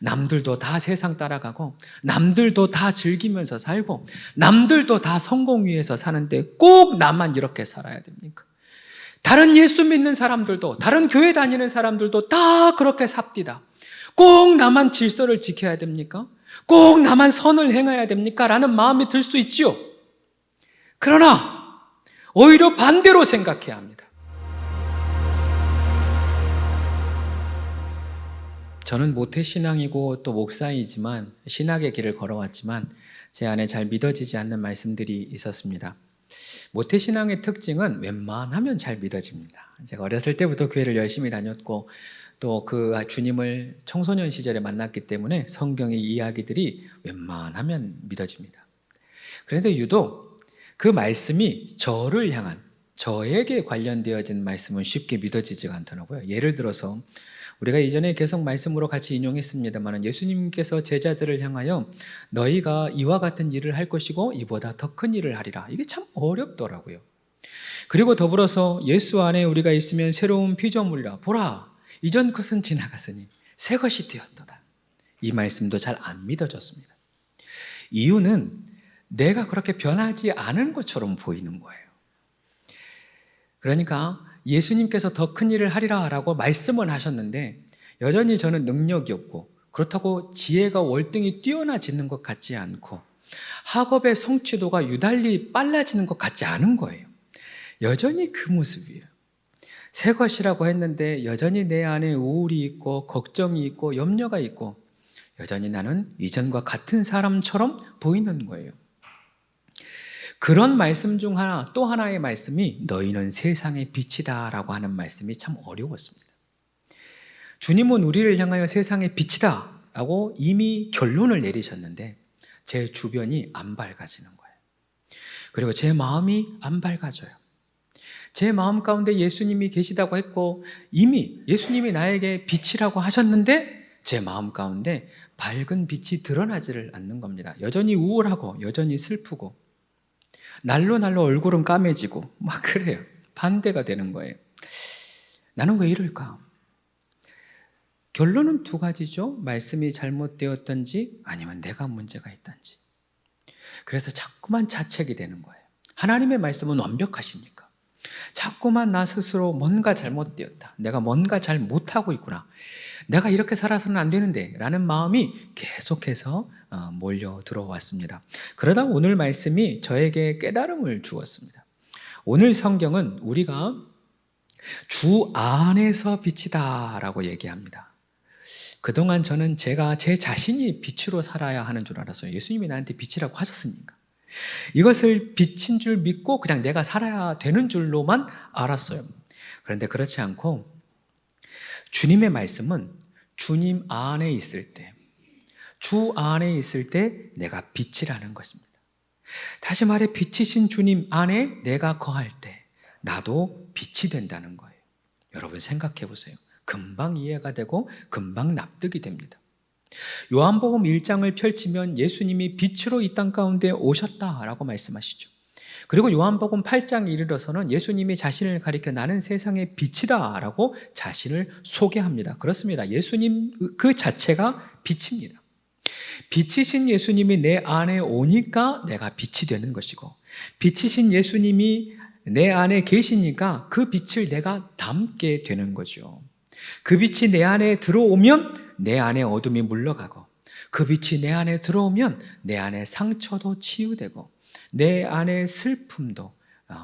남들도 다 세상 따라가고 남들도 다 즐기면서 살고 남들도 다 성공 위해서 사는데 꼭 나만 이렇게 살아야 됩니까? 다른 예수 믿는 사람들도 다른 교회 다니는 사람들도 다 그렇게 삽디다. 꼭 나만 질서를 지켜야 됩니까? 꼭 나만 선을 행해야 됩니까? 라는 마음이 들 수 있지요. 그러나 오히려 반대로 생각해야 합니다. 저는 모태신앙이고 또 목사이지만 신학의 길을 걸어왔지만 제 안에 잘 믿어지지 않는 말씀들이 있었습니다. 모태신앙의 특징은 웬만하면 잘 믿어집니다. 제가 어렸을 때부터 교회를 열심히 다녔고 또 그 주님을 청소년 시절에 만났기 때문에 성경의 이야기들이 웬만하면 믿어집니다. 그런데 유독 그 말씀이 저를 향한, 저에게 관련되어진 말씀은 쉽게 믿어지지가 않더라고요. 예를 들어서 우리가 이전에 계속 말씀으로 같이 인용했습니다만 예수님께서 제자들을 향하여 너희가 이와 같은 일을 할 것이고 이보다 더 큰 일을 하리라. 이게 참 어렵더라고요. 그리고 더불어서 예수 안에 우리가 있으면 새로운 피조물이라. 보라, 이전 것은 지나갔으니 새 것이 되었도다. 이 말씀도 잘 안 믿어졌습니다. 이유는 내가 그렇게 변하지 않은 것처럼 보이는 거예요. 그러니까 예수님께서 더 큰 일을 하리라 라고 말씀은 하셨는데 여전히 저는 능력이 없고 그렇다고 지혜가 월등히 뛰어나지는 것 같지 않고 학업의 성취도가 유달리 빨라지는 것 같지 않은 거예요. 여전히 그 모습이에요. 새 것이라고 했는데 여전히 내 안에 우울이 있고 걱정이 있고 염려가 있고 여전히 나는 이전과 같은 사람처럼 보이는 거예요. 그런 말씀 중 하나, 또 하나의 말씀이 너희는 세상의 빛이다 라고 하는 말씀이 참 어려웠습니다. 주님은 우리를 향하여 세상의 빛이다 라고 이미 결론을 내리셨는데 제 주변이 안 밝아지는 거예요. 그리고 제 마음이 안 밝아져요. 제 마음 가운데 예수님이 계시다고 했고 이미 예수님이 나에게 빛이라고 하셨는데 제 마음 가운데 밝은 빛이 드러나지를 않는 겁니다. 여전히 우울하고 여전히 슬프고 날로 얼굴은 까매지고 막 그래요. 반대가 되는 거예요. 나는 왜 이럴까? 결론은 두 가지죠. 말씀이 잘못되었던지 아니면 내가 문제가 있던지. 그래서 자꾸만 자책이 되는 거예요. 하나님의 말씀은 완벽하시니까. 자꾸만 나 스스로 뭔가 잘못되었다. 내가 뭔가 잘 못하고 있구나. 내가 이렇게 살아서는 안 되는데 라는 마음이 계속해서 몰려 들어왔습니다. 그러다 오늘 말씀이 저에게 깨달음을 주었습니다. 오늘 성경은 우리가 주 안에서 빛이다 라고 얘기합니다. 그동안 저는 제가 제 자신이 빛으로 살아야 하는 줄 알았어요. 예수님이 나한테 빛이라고 하셨으니까. 이것을 빛인 줄 믿고 그냥 내가 살아야 되는 줄로만 알았어요. 그런데 그렇지 않고 주님의 말씀은 주님 안에 있을 때, 주 안에 있을 때 내가 빛이라는 것입니다. 다시 말해 빛이신 주님 안에 내가 거할 때 나도 빛이 된다는 거예요. 여러분 생각해 보세요. 금방 이해가 되고 금방 납득이 됩니다. 요한복음 1장을 펼치면 예수님이 빛으로 이 땅 가운데 오셨다라고 말씀하시죠. 그리고 요한복음 8장에 이르러서는 예수님이 자신을 가리켜 나는 세상의 빛이다라고 자신을 소개합니다. 그렇습니다. 예수님 그 자체가 빛입니다. 빛이신 예수님이 내 안에 오니까 내가 빛이 되는 것이고 빛이신 예수님이 내 안에 계시니까 그 빛을 내가 담게 되는 거죠. 그 빛이 내 안에 들어오면 내 안에 어둠이 물러가고 그 빛이 내 안에 들어오면 내 안에 상처도 치유되고 내 안에 슬픔도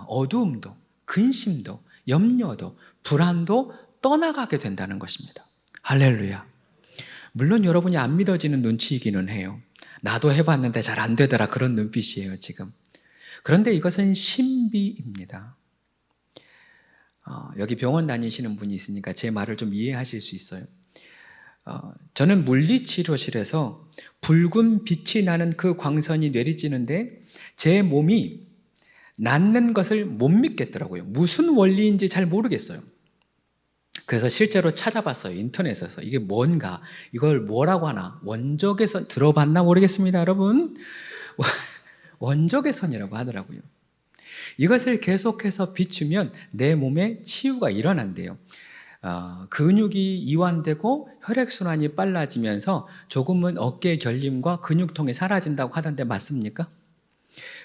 어두움도 근심도 염려도 불안도 떠나가게 된다는 것입니다. 할렐루야. 물론 여러분이 안 믿어지는 눈치이기는 해요. 나도 해봤는데 잘 안 되더라 그런 눈빛이에요 지금. 그런데 이것은 신비입니다. 여기 병원 다니시는 분이 있으니까 제 말을 좀 이해하실 수 있어요. 저는 물리치료실에서 붉은 빛이 나는 그 광선이 내리쬐는데 제 몸이 낫는 것을 못 믿겠더라고요. 무슨 원리인지 잘 모르겠어요. 그래서 실제로 찾아봤어요. 인터넷에서. 이게 뭔가, 이걸 뭐라고 하나, 원적외 선, 들어봤나 모르겠습니다, 여러분. 원적외 선이라고 하더라고요. 이것을 계속해서 비추면 내 몸에 치유가 일어난대요. 근육이 이완되고 혈액순환이 빨라지면서 조금은 어깨 결림과 근육통이 사라진다고 하던데 맞습니까?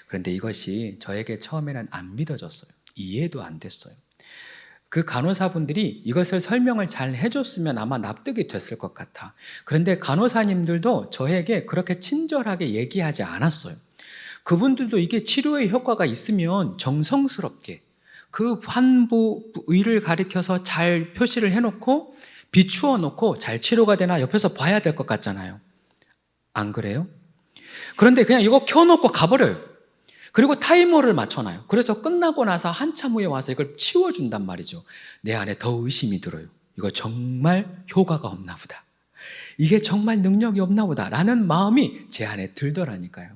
그런데 이것이 저에게 처음에는 안 믿어졌어요. 이해도 안 됐어요. 그 간호사분들이 이것을 설명을 잘 해줬으면 아마 납득이 됐을 것 같아. 그런데 간호사님들도 저에게 그렇게 친절하게 얘기하지 않았어요. 그분들도 이게 치료의 효과가 있으면 정성스럽게 그 환부 부위를 가리켜서 잘 표시를 해놓고 비추어 놓고 잘 치료가 되나 옆에서 봐야 될 것 같잖아요. 안 그래요? 그런데 그냥 이거 켜놓고 가버려요. 그리고 타이머를 맞춰놔요. 그래서 끝나고 나서 한참 후에 와서 이걸 치워준단 말이죠. 내 안에 더 의심이 들어요. 이거 정말 효과가 없나 보다. 이게 정말 능력이 없나 보다 라는 마음이 제 안에 들더라니까요.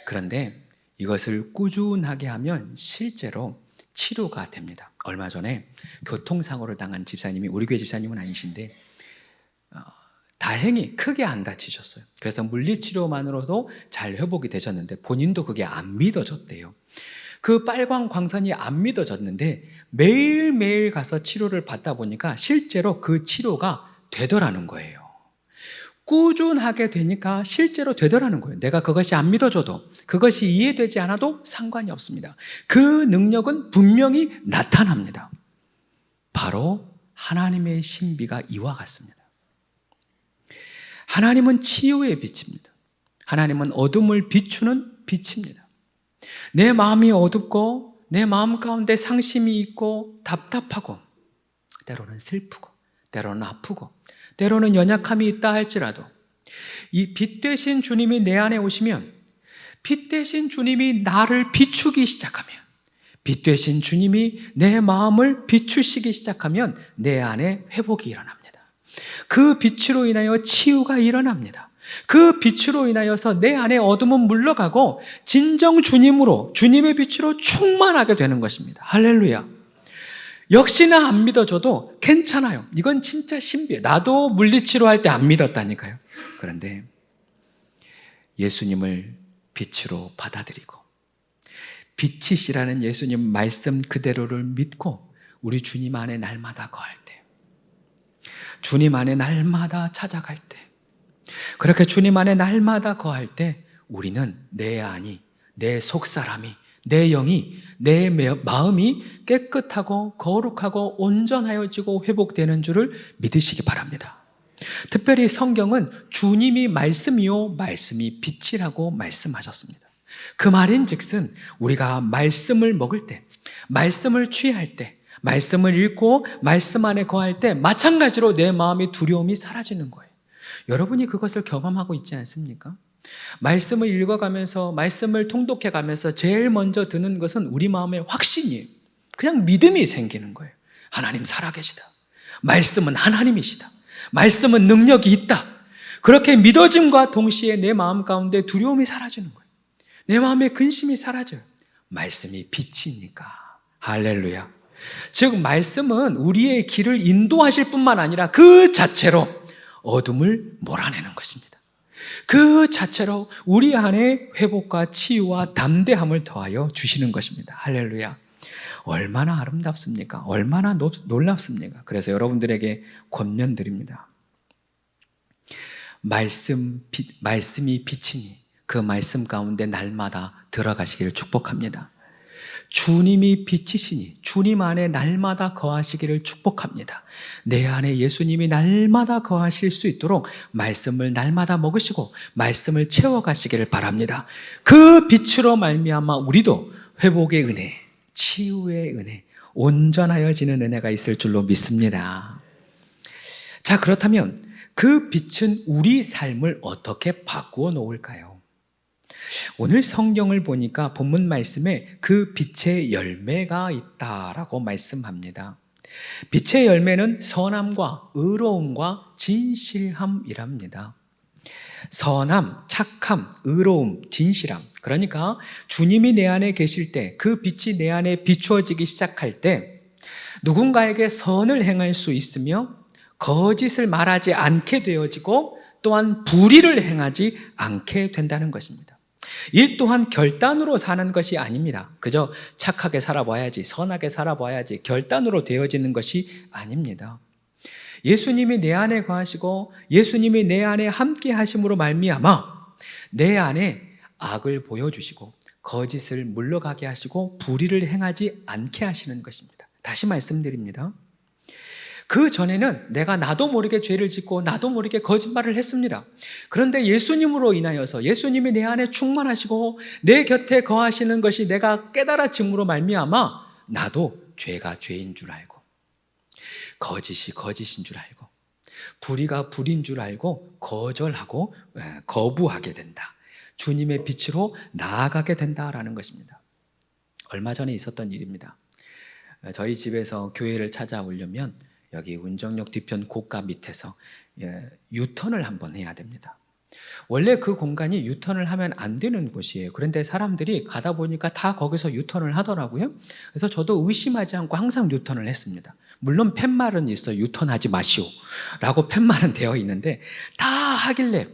그런데 이것을 꾸준하게 하면 실제로 치료가 됩니다. 얼마 전에 교통사고를 당한 집사님이, 우리 교회 집사님은 아니신데 다행히 크게 안 다치셨어요. 그래서 물리치료만으로도 잘 회복이 되셨는데 본인도 그게 안 믿어졌대요. 그 빨간 광선이 안 믿어졌는데 매일매일 가서 치료를 받다 보니까 실제로 그 치료가 되더라는 거예요. 꾸준하게 되니까 실제로 되더라는 거예요. 내가 그것이 안 믿어져도, 그것이 이해되지 않아도 상관이 없습니다. 그 능력은 분명히 나타납니다. 바로 하나님의 신비가 이와 같습니다. 하나님은 치유의 빛입니다. 하나님은 어둠을 비추는 빛입니다. 내 마음이 어둡고 내 마음 가운데 상심이 있고 답답하고 때로는 슬프고 때로는 아프고 때로는 연약함이 있다 할지라도 이 빛 되신 주님이 내 안에 오시면, 빛 되신 주님이 나를 비추기 시작하면, 빛 되신 주님이 내 마음을 비추시기 시작하면 내 안에 회복이 일어납니다. 그 빛으로 인하여 치유가 일어납니다. 그 빛으로 인하여서 내 안에 어둠은 물러가고 진정 주님으로, 주님의 빛으로 충만하게 되는 것입니다. 할렐루야. 역시나 안 믿어줘도 괜찮아요. 이건 진짜 신비해요. 나도 물리치료할 때 안 믿었다니까요. 그런데 예수님을 빛으로 받아들이고 빛이시라는 예수님 말씀 그대로를 믿고 우리 주님 안에 날마다 거할 때, 주님 안에 날마다 찾아갈 때, 그렇게 주님 안에 날마다 거할 때 우리는 내 안이, 내 속사람이, 내 영이, 내 마음이 깨끗하고 거룩하고 온전하여지고 회복되는 줄을 믿으시기 바랍니다. 특별히 성경은 주님이 말씀이요 말씀이 빛이라고 말씀하셨습니다. 그 말인즉슨 우리가 말씀을 먹을 때, 말씀을 취할 때, 말씀을 읽고 말씀 안에 거할 때 마찬가지로 내 마음의 두려움이 사라지는 거예요. 여러분이 그것을 경험하고 있지 않습니까? 말씀을 읽어가면서, 말씀을 통독해가면서 제일 먼저 드는 것은 우리 마음의 확신이에요. 그냥 믿음이 생기는 거예요. 하나님 살아계시다. 말씀은 하나님이시다. 말씀은 능력이 있다. 그렇게 믿어짐과 동시에 내 마음 가운데 두려움이 사라지는 거예요. 내 마음의 근심이 사라져요. 말씀이 빛이니까. 할렐루야. 즉 말씀은 우리의 길을 인도하실 뿐만 아니라 그 자체로 어둠을 몰아내는 것입니다. 그 자체로 우리 안에 회복과 치유와 담대함을 더하여 주시는 것입니다. 할렐루야. 얼마나 아름답습니까? 얼마나 놀랍습니까? 그래서 여러분들에게 권면드립니다. 말씀이 빛이니 그 말씀 가운데 날마다 들어가시기를 축복합니다. 주님이 빛이시니 주님 안에 날마다 거하시기를 축복합니다. 내 안에 예수님이 날마다 거하실 수 있도록 말씀을 날마다 먹으시고 말씀을 채워가시기를 바랍니다. 그 빛으로 말미암아 우리도 회복의 은혜, 치유의 은혜, 온전하여지는 은혜가 있을 줄로 믿습니다. 자, 그렇다면 그 빛은 우리 삶을 어떻게 바꾸어 놓을까요? 오늘 성경을 보니까 본문 말씀에 그 빛의 열매가 있다라고 말씀합니다. 빛의 열매는 선함과 의로움과 진실함이랍니다. 선함, 착함, 의로움, 진실함. 그러니까 주님이 내 안에 계실 때, 그 빛이 내 안에 비추어지기 시작할 때 누군가에게 선을 행할 수 있으며 거짓을 말하지 않게 되어지고 또한 불의를 행하지 않게 된다는 것입니다. 일 또한 결단으로 사는 것이 아닙니다. 그저 착하게 살아봐야지, 선하게 살아봐야지, 결단으로 되어지는 것이 아닙니다. 예수님이 내 안에 거하시고 예수님이 내 안에 함께 하심으로 말미암아 내 안에 악을 보여주시고 거짓을 물러가게 하시고 불의를 행하지 않게 하시는 것입니다. 다시 말씀드립니다. 그 전에는 내가 나도 모르게 죄를 짓고 나도 모르게 거짓말을 했습니다. 그런데 예수님으로 인하여서 예수님이 내 안에 충만하시고 내 곁에 거하시는 것이 내가 깨달아짐으로 말미암아 나도 죄가 죄인 줄 알고 거짓이 거짓인 줄 알고 불의가 불인 줄 알고 거절하고 거부하게 된다. 주님의 빛으로 나아가게 된다라는 것입니다. 얼마 전에 있었던 일입니다. 저희 집에서 교회를 찾아오려면 여기 운정역 뒤편 고가 밑에서 유턴을 한번 해야 됩니다. 원래 그 공간이 유턴을 하면 안 되는 곳이에요. 그런데 사람들이 가다 보니까 다 거기서 유턴을 하더라고요. 그래서 저도 의심하지 않고 항상 유턴을 했습니다. 물론 팻말은 있어요. 유턴하지 마시오 라고 팻말은 되어 있는데 다 하길래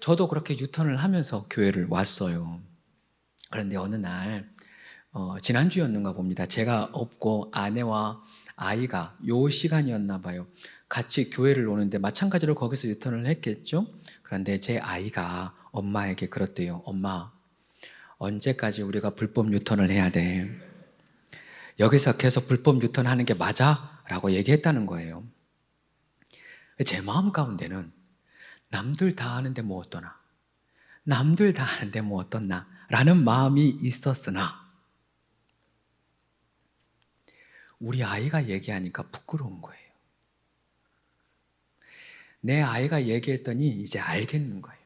저도 그렇게 유턴을 하면서 교회를 왔어요. 그런데 어느 날 지난주였는가 봅니다. 제가 없고 아내와 아이가 요 시간이었나 봐요. 같이 교회를 오는데 마찬가지로 거기서 유턴을 했겠죠. 그런데 제 아이가 엄마에게 그렇대요. 엄마, 언제까지 우리가 불법 유턴을 해야 돼? 여기서 계속 불법 유턴하는 게 맞아? 라고 얘기했다는 거예요. 제 마음 가운데는 남들 다 하는데 뭐 어떠나, 남들 다 하는데 뭐 어떻나 라는 마음이 있었으나 우리 아이가 얘기하니까 부끄러운 거예요. 내 아이가 얘기했더니 이제 알겠는 거예요.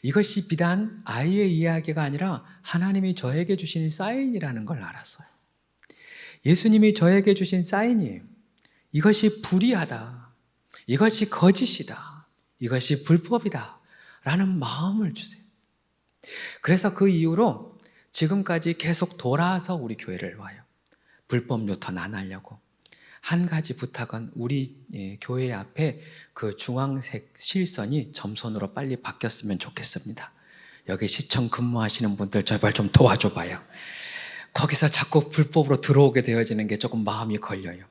이것이 비단 아이의 이야기가 아니라 하나님이 저에게 주신 사인이라는 걸 알았어요. 예수님이 저에게 주신 사인이에요. 이것이 불의하다, 이것이 거짓이다, 이것이 불법이다 라는 마음을 주세요. 그래서 그 이후로 지금까지 계속 돌아서 우리 교회를 와요. 불법 유턴 안 하려고. 한 가지 부탁은 우리 교회 앞에 그 주황색 실선이 점선으로 빨리 바뀌었으면 좋겠습니다. 여기 시청 근무하시는 분들 제발 좀 도와줘 봐요. 거기서 자꾸 불법으로 들어오게 되어지는 게 조금 마음이 걸려요.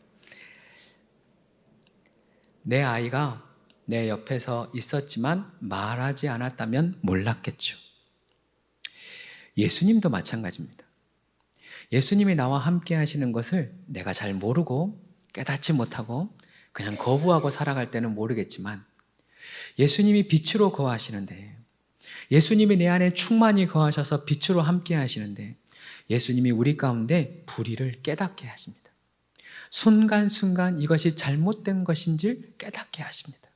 내 아이가 내 옆에서 있었지만 말하지 않았다면 몰랐겠죠. 예수님도 마찬가지입니다. 예수님이 나와 함께 하시는 것을 내가 잘 모르고 깨닫지 못하고 그냥 거부하고 살아갈 때는 모르겠지만 예수님이 빛으로 거하시는데, 예수님이 내 안에 충만히 거하셔서 빛으로 함께 하시는데 예수님이 우리 가운데 불의를 깨닫게 하십니다. 순간순간 이것이 잘못된 것인지를 깨닫게 하십니다.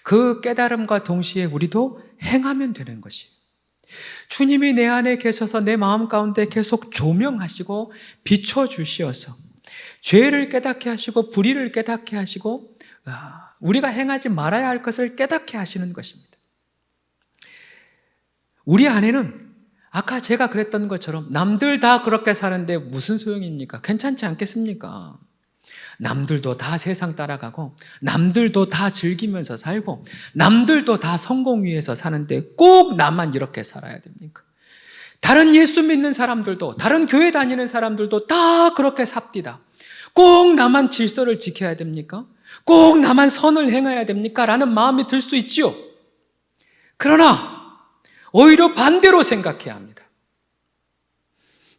그 깨달음과 동시에 우리도 행하면 되는 것이에요. 주님이 내 안에 계셔서 내 마음 가운데 계속 조명하시고 비춰주시어서 죄를 깨닫게 하시고 불의를 깨닫게 하시고 우리가 행하지 말아야 할 것을 깨닫게 하시는 것입니다. 우리 안에는 아까 제가 그랬던 것처럼 남들 다 그렇게 사는데 무슨 소용입니까? 괜찮지 않겠습니까? 남들도 다 세상 따라가고 남들도 다 즐기면서 살고 남들도 다 성공 위해서 사는데 꼭 나만 이렇게 살아야 됩니까? 다른 예수 믿는 사람들도, 다른 교회 다니는 사람들도 다 그렇게 삽디다. 꼭 나만 질서를 지켜야 됩니까? 꼭 나만 선을 행해야 됩니까? 라는 마음이 들 수 있지요. 그러나 오히려 반대로 생각해야 합니다.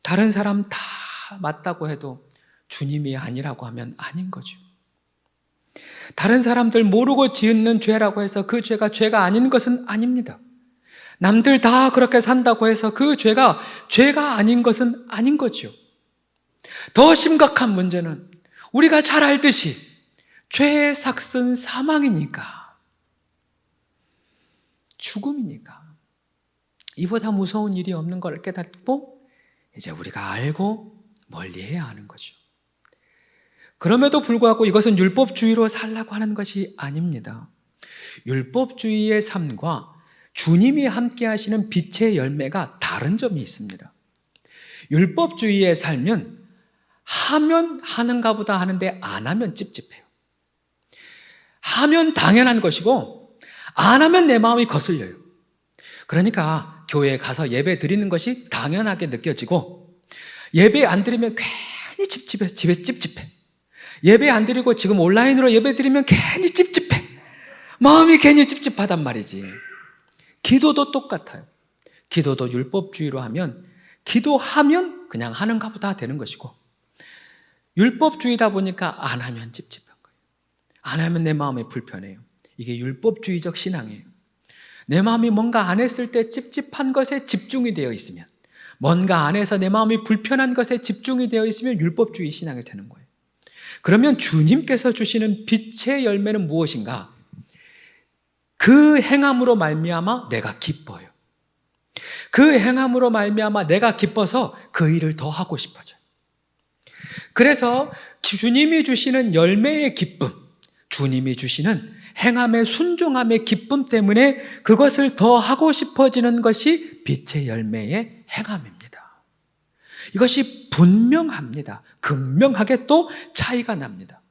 다른 사람 다 맞다고 해도 주님이 아니라고 하면 아닌 거죠. 다른 사람들 모르고 지은 죄라고 해서 그 죄가 죄가 아닌 것은 아닙니다. 남들 다 그렇게 산다고 해서 그 죄가 죄가 아닌 것은 아닌 거죠. 더 심각한 문제는 우리가 잘 알듯이 죄의 삭은 사망이니까, 죽음이니까 이보다 무서운 일이 없는 걸 깨닫고 이제 우리가 알고 멀리해야 하는 거죠. 그럼에도 불구하고 이것은 율법주의로 살라고 하는 것이 아닙니다. 율법주의의 삶과 주님이 함께 하시는 빛의 열매가 다른 점이 있습니다. 율법주의의 삶은 하면 하는가 보다 하는데 안 하면 찝찝해요. 하면 당연한 것이고 안 하면 내 마음이 거슬려요. 그러니까 교회에 가서 예배 드리는 것이 당연하게 느껴지고, 예배 안 드리면 괜히 집에 찝찝해. 예배 안 드리고 지금 온라인으로 예배 드리면 괜히 찝찝해. 마음이 괜히 찝찝하단 말이지. 기도도 똑같아요. 기도도 율법주의로 하면, 기도하면 그냥 하는가 보다 되는 것이고, 율법주의다 보니까 안 하면 찝찝한 거예요. 안 하면 내 마음이 불편해요. 이게 율법주의적 신앙이에요. 내 마음이 뭔가 안 했을 때 찝찝한 것에 집중이 되어 있으면, 뭔가 안에서 내 마음이 불편한 것에 집중이 되어 있으면 율법주의 신앙이 되는 거예요. 그러면 주님께서 주시는 빛의 열매는 무엇인가? 그 행함으로 말미암아 내가 기뻐요. 그 행함으로 말미암아 내가 기뻐서 그 일을 더 하고 싶어져요. 그래서 주님이 주시는 열매의 기쁨, 주님이 주시는 행함의 순종함의 기쁨 때문에 그것을 더 하고 싶어지는 것이 빛의 열매의 행함입니다. 이것이 분명합니다. 극명하게 또 차이가 납니다.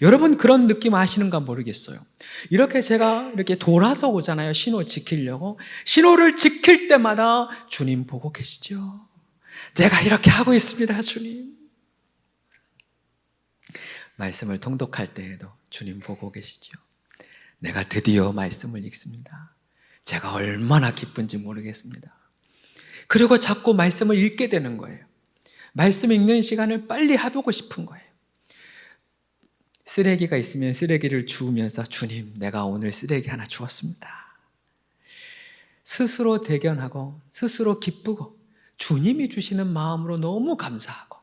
여러분 그런 느낌 아시는가 모르겠어요. 이렇게 제가 이렇게 돌아서 오잖아요. 신호 지키려고. 신호를 지킬 때마다 주님 보고 계시죠? 제가 이렇게 하고 있습니다, 주님. 말씀을 통독할 때에도 주님 보고 계시죠? 내가 드디어 말씀을 읽습니다. 제가 얼마나 기쁜지 모르겠습니다. 그리고 자꾸 말씀을 읽게 되는 거예요. 말씀 읽는 시간을 빨리 해보고 싶은 거예요. 쓰레기가 있으면 쓰레기를 주우면서 주님, 내가 오늘 쓰레기 하나 주웠습니다. 스스로 대견하고 스스로 기쁘고 주님이 주시는 마음으로 너무 감사하고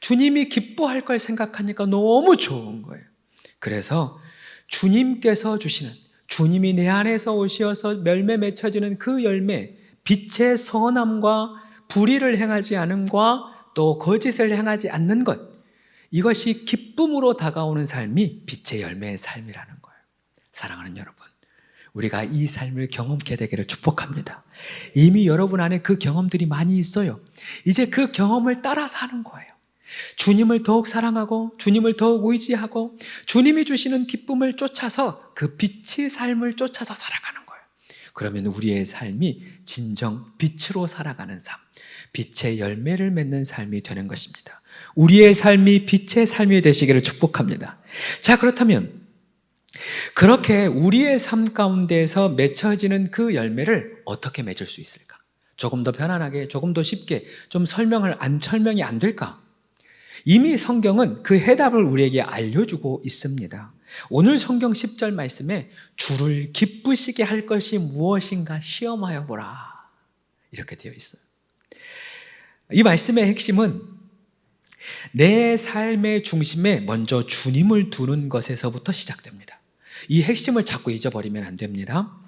주님이 기뻐할 걸 생각하니까 너무 좋은 거예요. 그래서 주님께서 주시는, 주님이 내 안에서 오셔서 열매 맺혀지는 그 열매, 빛의 선함과 불의를 행하지 않음과 또 거짓을 행하지 않는 것, 이것이 기쁨으로 다가오는 삶이 빛의 열매의 삶이라는 거예요. 사랑하는 여러분, 우리가 이 삶을 경험케 되기를 축복합니다. 이미 여러분 안에 그 경험들이 많이 있어요. 이제 그 경험을 따라 사는 거예요. 주님을 더욱 사랑하고 주님을 더욱 의지하고 주님이 주시는 기쁨을 쫓아서 그 빛의 삶을 쫓아서 살아가는 거예요. 그러면 우리의 삶이 진정 빛으로 살아가는 삶, 빛의 열매를 맺는 삶이 되는 것입니다. 우리의 삶이 빛의 삶이 되시기를 축복합니다. 자, 그렇다면 그렇게 우리의 삶 가운데에서 맺혀지는 그 열매를 어떻게 맺을 수 있을까? 조금 더 편안하게, 조금 더 쉽게 좀 설명이 안 될까? 이미 성경은 그 해답을 우리에게 알려주고 있습니다. 오늘 성경 10절 말씀에 주를 기쁘시게 할 것이 무엇인가 시험하여 보라, 이렇게 되어 있어요. 이 말씀의 핵심은 내 삶의 중심에 먼저 주님을 두는 것에서부터 시작됩니다. 이 핵심을 자꾸 잊어버리면 안 됩니다.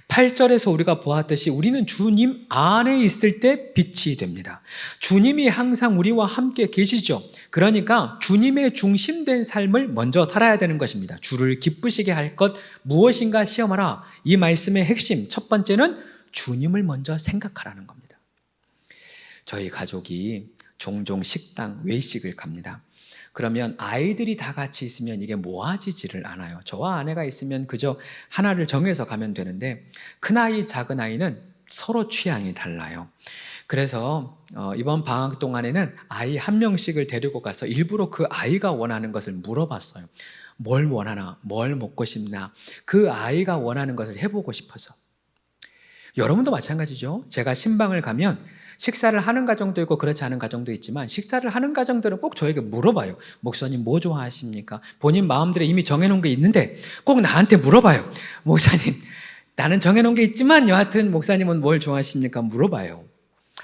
8절에서 우리가 보았듯이 우리는 주님 안에 있을 때 빛이 됩니다. 주님이 항상 우리와 함께 계시죠. 그러니까 주님의 중심된 삶을 먼저 살아야 되는 것입니다. 주를 기쁘시게 할 것 무엇인가 시험하라. 이 말씀의 핵심, 첫 번째는 주님을 먼저 생각하라는 겁니다. 저희 가족이 종종 식당, 외식을 갑니다. 그러면 아이들이 다 같이 있으면 이게 모아지지를 않아요. 저와 아내가 있으면 그저 하나를 정해서 가면 되는데 큰아이, 작은아이는 서로 취향이 달라요. 그래서 이번 방학 동안에는 아이 한 명씩을 데리고 가서 일부러 그 아이가 원하는 것을 물어봤어요. 뭘 원하나? 뭘 먹고 싶나? 그 아이가 원하는 것을 해보고 싶어서. 여러분도 마찬가지죠. 제가 신방을 가면 식사를 하는 가정도 있고 그렇지 않은 가정도 있지만 식사를 하는 가정들은 꼭 저에게 물어봐요. 목사님 뭐 좋아하십니까? 본인 마음대로 이미 정해놓은 게 있는데 꼭 나한테 물어봐요. 목사님, 나는 정해놓은 게 있지만 여하튼 목사님은 뭘 좋아하십니까? 물어봐요.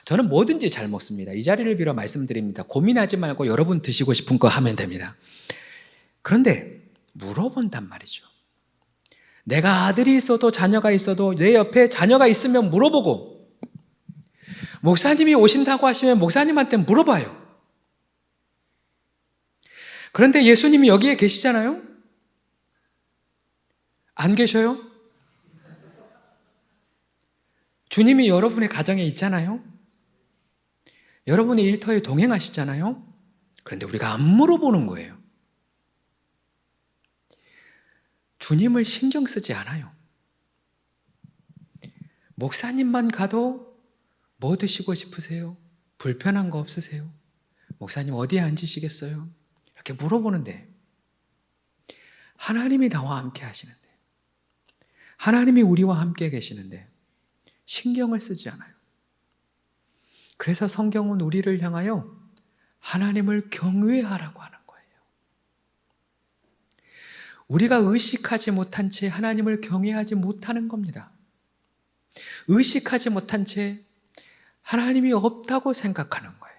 저는 뭐든지 잘 먹습니다. 이 자리를 빌어 말씀드립니다. 고민하지 말고 여러분 드시고 싶은 거 하면 됩니다. 그런데 물어본단 말이죠. 내가 아들이 있어도 자녀가 있어도 내 옆에 자녀가 있으면 물어보고, 목사님이 오신다고 하시면 목사님한테 물어봐요. 그런데 예수님이 여기에 계시잖아요? 안 계셔요? 주님이 여러분의 가정에 있잖아요? 여러분의 일터에 동행하시잖아요? 그런데 우리가 안 물어보는 거예요. 주님을 신경 쓰지 않아요. 목사님만 가도 뭐 드시고 싶으세요? 불편한 거 없으세요? 목사님 어디에 앉으시겠어요? 이렇게 물어보는데 하나님이 나와 함께 하시는데, 하나님이 우리와 함께 계시는데 신경을 쓰지 않아요. 그래서 성경은 우리를 향하여 하나님을 경외하라고 하는 거예요. 우리가 의식하지 못한 채 하나님을 경외하지 못하는 겁니다. 의식하지 못한 채 하나님이 없다고 생각하는 거예요.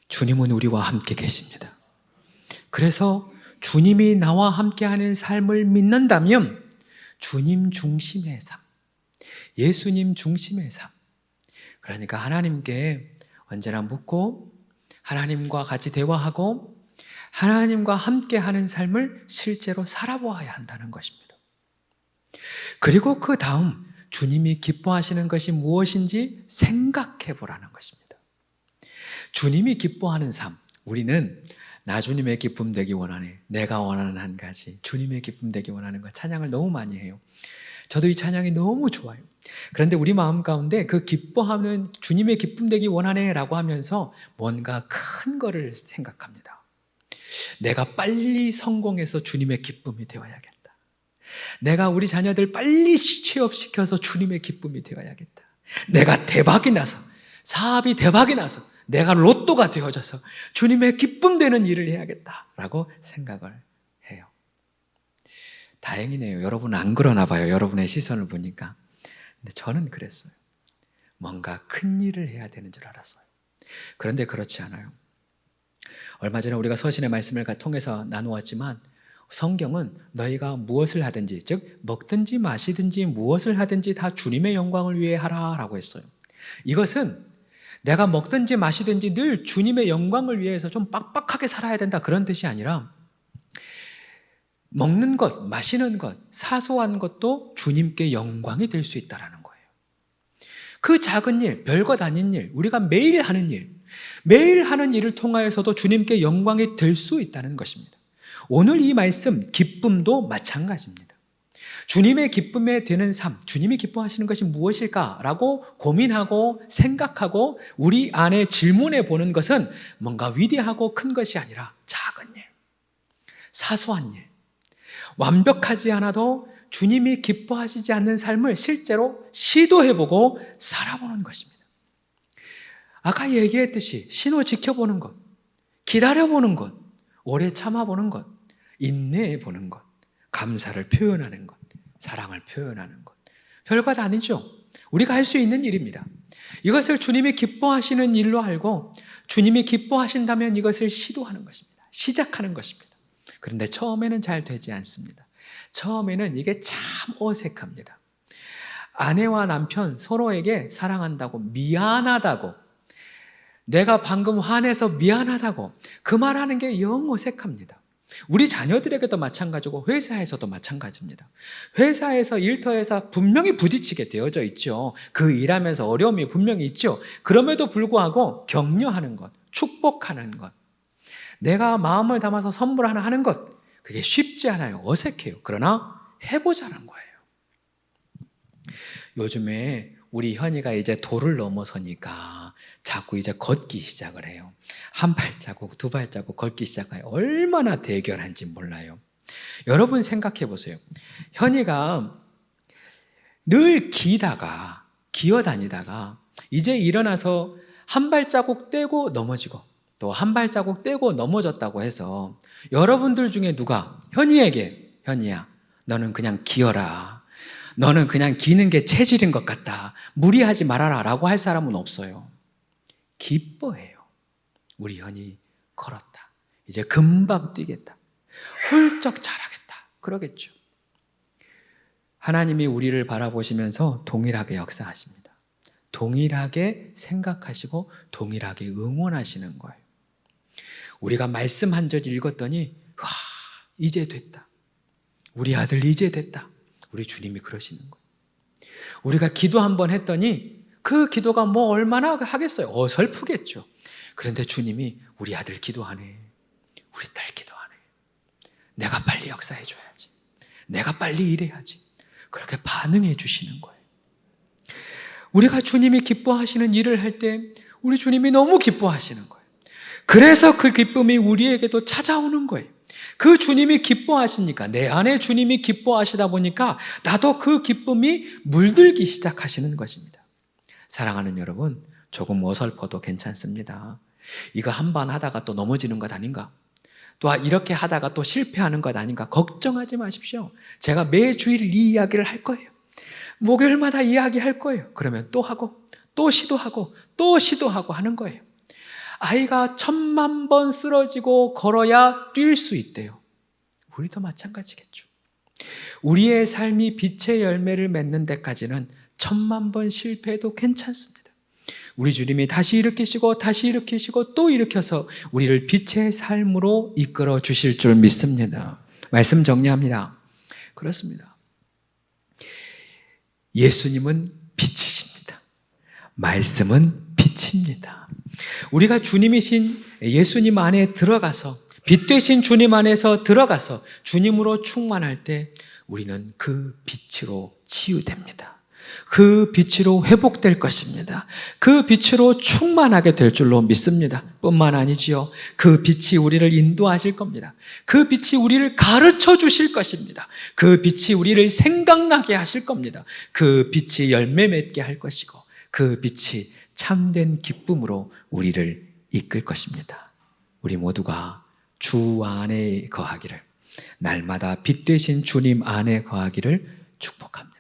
주님은 우리와 함께 계십니다. 그래서 주님이 나와 함께하는 삶을 믿는다면 주님 중심의 삶, 예수님 중심의 삶, 그러니까 하나님께 언제나 묻고 하나님과 같이 대화하고 하나님과 함께하는 삶을 실제로 살아보아야 한다는 것입니다. 그리고 그 다음 주님이 기뻐하시는 것이 무엇인지 생각해 보라는 것입니다. 주님이 기뻐하는 삶, 우리는 나 주님의 기쁨 되기 원하네, 내가 원하는 한 가지, 주님의 기쁨 되기 원하는 것, 찬양을 너무 많이 해요. 저도 이 찬양이 너무 좋아요. 그런데 우리 마음 가운데 그 기뻐하는 주님의 기쁨 되기 원하네 라고 하면서 뭔가 큰 거를 생각합니다. 내가 빨리 성공해서 주님의 기쁨이 되어야겠다. 내가 우리 자녀들 빨리 취업시켜서 주님의 기쁨이 되어야겠다. 내가 대박이 나서, 사업이 대박이 나서 내가 로또가 되어져서 주님의 기쁨 되는 일을 해야겠다라고 생각을 해요. 다행이네요. 여러분은 안 그러나 봐요. 여러분의 시선을 보니까. 근데 저는 그랬어요. 뭔가 큰 일을 해야 되는 줄 알았어요. 그런데 그렇지 않아요. 얼마 전에 우리가 서신의 말씀을 통해서 나누었지만 성경은 너희가 무엇을 하든지, 즉 먹든지 마시든지 무엇을 하든지 다 주님의 영광을 위해 하라라고 했어요. 이것은 내가 먹든지 마시든지 늘 주님의 영광을 위해서 좀 빡빡하게 살아야 된다, 그런 뜻이 아니라 먹는 것, 마시는 것, 사소한 것도 주님께 영광이 될 수 있다는 거예요. 그 작은 일, 별것 아닌 일, 우리가 매일 하는 일, 매일 하는 일을 통하여서도 주님께 영광이 될 수 있다는 것입니다. 오늘 이 말씀, 기쁨도 마찬가지입니다. 주님의 기쁨에 되는 삶, 주님이 기뻐하시는 것이 무엇일까라고 고민하고 생각하고 우리 안에 질문해 보는 것은 뭔가 위대하고 큰 것이 아니라 작은 일, 사소한 일, 완벽하지 않아도 주님이 기뻐하시지 않는 삶을 실제로 시도해보고 살아보는 것입니다. 아까 얘기했듯이 신호 지켜보는 것, 기다려보는 것, 오래 참아보는 것, 인내해보는 것, 감사를 표현하는 것, 사랑을 표현하는 것, 별것 아니죠. 우리가 할 수 있는 일입니다. 이것을 주님이 기뻐하시는 일로 알고 주님이 기뻐하신다면 이것을 시도하는 것입니다. 시작하는 것입니다. 그런데 처음에는 잘 되지 않습니다. 처음에는 이게 참 어색합니다. 아내와 남편 서로에게 사랑한다고, 미안하다고, 내가 방금 화내서 미안하다고 그 말하는 게 영 어색합니다. 우리 자녀들에게도 마찬가지고 회사에서도 마찬가지입니다. 회사에서, 일터에서 분명히 부딪히게 되어져 있죠. 그 일하면서 어려움이 분명히 있죠. 그럼에도 불구하고 격려하는 것, 축복하는 것, 내가 마음을 담아서 선물 하나 하는 것, 그게 쉽지 않아요. 어색해요. 그러나 해보자는 거예요. 요즘에 우리 현이가 이제 도를 넘어서니까 자꾸 이제 걷기 시작을 해요. 한 발자국, 두 발자국 걷기 시작해요. 얼마나 대견한지 몰라요. 여러분 생각해 보세요. 현이가 늘 기어다니다가 이제 일어나서 한 발자국 떼고 넘어지고 또 한 발자국 떼고 넘어졌다고 해서 여러분들 중에 누가 현이에게, 현이야, 너는 그냥 기어라, 너는 그냥 기는 게 체질인 것 같다, 무리하지 말아라 라고 할 사람은 없어요. 기뻐해요. 우리 현이 걸었다, 이제 금방 뛰겠다, 훌쩍 자라겠다, 그러겠죠. 하나님이 우리를 바라보시면서 동일하게 역사하십니다. 동일하게 생각하시고 동일하게 응원하시는 거예요. 우리가 말씀 한 절 읽었더니 와, 이제 됐다, 우리 아들 이제 됐다, 우리 주님이 그러시는 거예요. 우리가 기도 한번 했더니 그 기도가 뭐 얼마나 하겠어요? 어설프겠죠. 그런데 주님이 우리 아들 기도하네, 우리 딸 기도하네, 내가 빨리 역사해줘야지, 내가 빨리 일해야지, 그렇게 반응해 주시는 거예요. 우리가 주님이 기뻐하시는 일을 할 때 우리 주님이 너무 기뻐하시는 거예요. 그래서 그 기쁨이 우리에게도 찾아오는 거예요. 그 주님이 기뻐하시니까, 내 안에 주님이 기뻐하시다 보니까 나도 그 기쁨이 물들기 시작하시는 것입니다. 사랑하는 여러분, 조금 어설퍼도 괜찮습니다. 이거 한 번 하다가 또 넘어지는 것 아닌가? 또 이렇게 하다가 또 실패하는 것 아닌가? 걱정하지 마십시오. 제가 매주일 이 이야기를 할 거예요. 목요일마다 이야기할 거예요. 그러면 또 하고 또 시도하고 또 시도하고 하는 거예요. 아이가 1000만 번 쓰러지고 걸어야 뛸 수 있대요. 우리도 마찬가지겠죠. 우리의 삶이 빛의 열매를 맺는 데까지는 1000만 번 실패해도 괜찮습니다. 우리 주님이 다시 일으키시고 다시 일으키시고 또 일으켜서 우리를 빛의 삶으로 이끌어 주실 줄 믿습니다. 말씀 정리합니다. 그렇습니다. 예수님은 빛이십니다. 말씀은 빛입니다. 우리가 주님이신 예수님 안에 들어가서, 빛 되신 주님 안에서 들어가서 주님으로 충만할 때 우리는 그 빛으로 치유됩니다. 그 빛으로 회복될 것입니다. 그 빛으로 충만하게 될 줄로 믿습니다. 뿐만 아니지요, 그 빛이 우리를 인도하실 겁니다. 그 빛이 우리를 가르쳐 주실 것입니다. 그 빛이 우리를 생각나게 하실 겁니다. 그 빛이 열매 맺게 할 것이고, 그 빛이 참된 기쁨으로 우리를 이끌 것입니다. 우리 모두가 주 안에 거하기를, 날마다 빛 되신 주님 안에 거하기를 축복합니다.